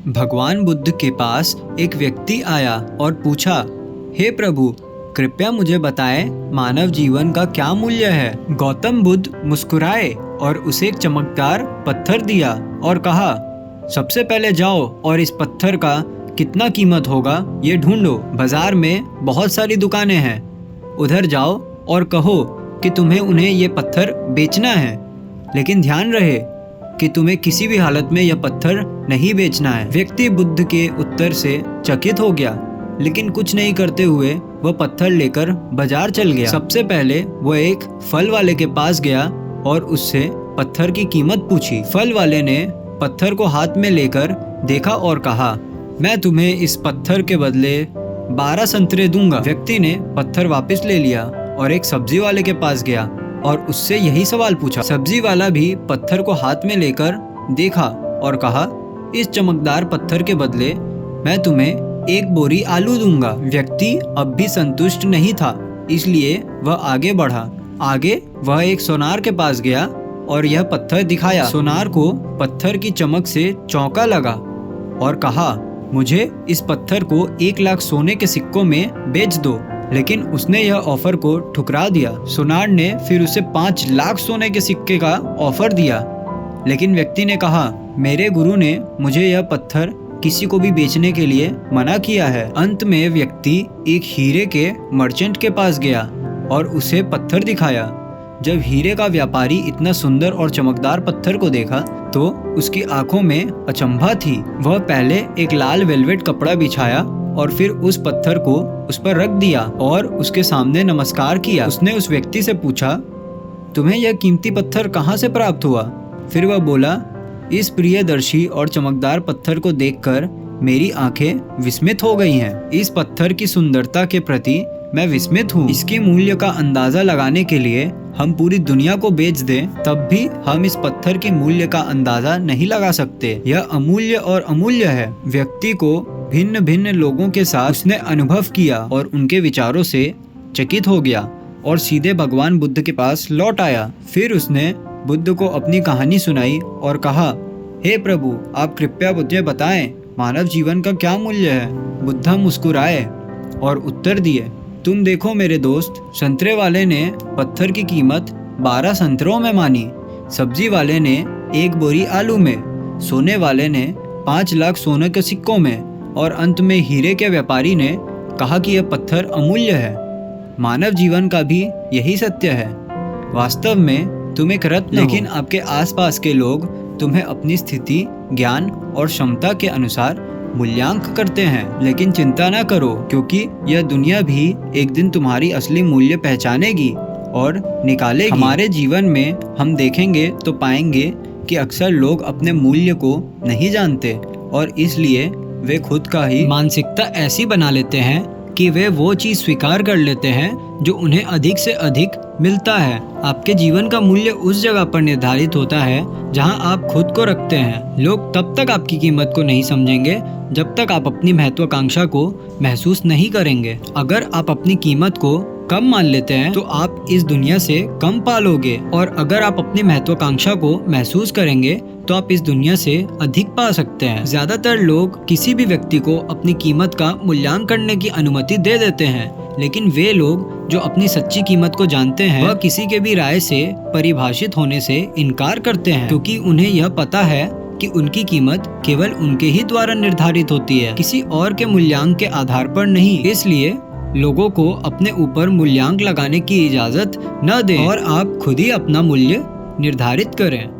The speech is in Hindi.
भगवान बुद्ध के पास एक व्यक्ति आया और पूछा, हे प्रभु, कृपया मुझे बताएं मानव जीवन का क्या मूल्य है। गौतम बुद्ध मुस्कुराए और उसे एक चमकदार पत्थर दिया और कहा, सबसे पहले जाओ और इस पत्थर का कितना कीमत होगा ये ढूंढो। बाजार में बहुत सारी दुकानें हैं, उधर जाओ और कहो कि तुम्हें उन्हें ये पत्थर बेचना है, लेकिन ध्यान रहे कि तुम्हें किसी भी हालत में यह पत्थर नहीं बेचना है। व्यक्ति बुद्ध के उत्तर से चकित हो गया, लेकिन कुछ नहीं करते हुए वह पत्थर लेकर बाजार चल गया। सबसे पहले वह एक फल वाले के पास गया और उससे पत्थर की कीमत पूछी। फल वाले ने पत्थर को हाथ में लेकर देखा और कहा, मैं तुम्हें इस पत्थर के बदले 12 संतरे दूंगा। व्यक्ति ने पत्थर वापस ले लिया और एक सब्जी वाले के पास गया और उससे यही सवाल पूछा। सब्जी वाला भी पत्थर को हाथ में लेकर देखा और कहा, इस चमकदार पत्थर के बदले मैं तुम्हें 1 बोरी आलू दूंगा। व्यक्ति अब भी संतुष्ट नहीं था, इसलिए वह आगे बढ़ा। आगे वह एक सोनार के पास गया और यह पत्थर दिखाया। सोनार को पत्थर की चमक से चौंका लगा और कहा, मुझे इस पत्थर को 1 लाख सोने के सिक्कों में बेच दो। लेकिन उसने यह ऑफर को ठुकरा दिया। सोनार ने फिर उसे 5 लाख सोने के सिक्के का ऑफर दिया, लेकिन व्यक्ति ने कहा, मेरे गुरु ने मुझे यह पत्थर किसी को भी बेचने के लिए मना किया है। अंत में व्यक्ति एक हीरे के मर्चेंट के पास गया और उसे पत्थर दिखाया। जब हीरे का व्यापारी इतना सुंदर और चमकदार पत्थर को देखा तो उसकी आंखों में अचंभा थी। वह पहले एक लाल वेलवेट कपड़ा बिछाया और फिर उस पत्थर को उस पर रख दिया और उसके सामने नमस्कार किया। उसने उस व्यक्ति से पूछा, तुम्हें यह कीमती पत्थर कहाँ से प्राप्त हुआ? फिर वह बोला, इस प्रियदर्शी और चमकदार पत्थर को देखकर मेरी आंखें विस्मित हो गई हैं। इस पत्थर की सुंदरता के प्रति मैं विस्मित हूँ। इसके मूल्य का अंदाजा लगाने के लिए हम पूरी दुनिया को बेच दें, तब भी हम इस पत्थर के मूल्य का अंदाजा नहीं लगा सकते। यह अमूल्य और अमूल्य है। व्यक्ति को भिन्न भिन्न लोगों के साथ उसने अनुभव किया और उनके विचारों से चकित हो गया और सीधे भगवान बुद्ध के पास लौट आया। फिर उसने बुद्ध को अपनी कहानी सुनाई और कहा, हे प्रभु, आप कृपया मुझे बताएं मानव जीवन का क्या मूल्य है। बुद्धा मुस्कुराए और उत्तर दिए, तुम देखो मेरे दोस्त, संतरे वाले ने पत्थर की कीमत 12 संतरों में मानी, सब्जी वाले ने 1 बोरी आलू में, सोने वाले ने 5 लाख सोने के सिक्कों में और अंत में हीरे के व्यापारी ने कहा कि यह पत्थर अमूल्य है। मानव जीवन का भी यही सत्य है। वास्तव में तुम एक रत्न हो, लेकिन आपके आसपास के लोग तुम्हें अपनी स्थिति, ज्ञान और क्षमता के अनुसार मूल्यांक करते हैं। लेकिन चिंता ना करो, क्योंकि यह दुनिया भी एक दिन तुम्हारी असली मूल्य पहचानेगी और निकालेगी। हमारे जीवन में हम देखेंगे तो पाएंगे कि अक्सर लोग अपने मूल्य को नहीं जानते और इसलिए वे खुद का ही मानसिकता ऐसी बना लेते हैं कि वे वो चीज स्वीकार कर लेते हैं जो उन्हें अधिक से अधिक मिलता है। आपके जीवन का मूल्य उस जगह पर निर्धारित होता है जहां आप खुद को रखते हैं। लोग तब तक आपकी कीमत को नहीं समझेंगे जब तक आप अपनी महत्वाकांक्षा को महसूस नहीं करेंगे। अगर आप अपनी कीमत को कम मान लेते हैं तो आप इस दुनिया से कम पालोगे, और अगर आप अपनी महत्वाकांक्षा को महसूस करेंगे तो आप इस दुनिया से अधिक पा सकते हैं। ज्यादातर लोग किसी भी व्यक्ति को अपनी कीमत का मूल्यांकन करने की अनुमति दे देते हैं, लेकिन वे लोग जो अपनी सच्ची कीमत को जानते हैं वह किसी के भी राय से परिभाषित होने से इनकार करते हैं, क्योंकि उन्हें यह पता है कि उनकी कीमत केवल उनके ही द्वारा निर्धारित होती है, किसी और के मूल्यांकन के आधार पर नहीं। इसलिए लोगों को अपने ऊपर मूल्यांकन लगाने की इजाजत न दें और आप खुद ही अपना मूल्य निर्धारित करें।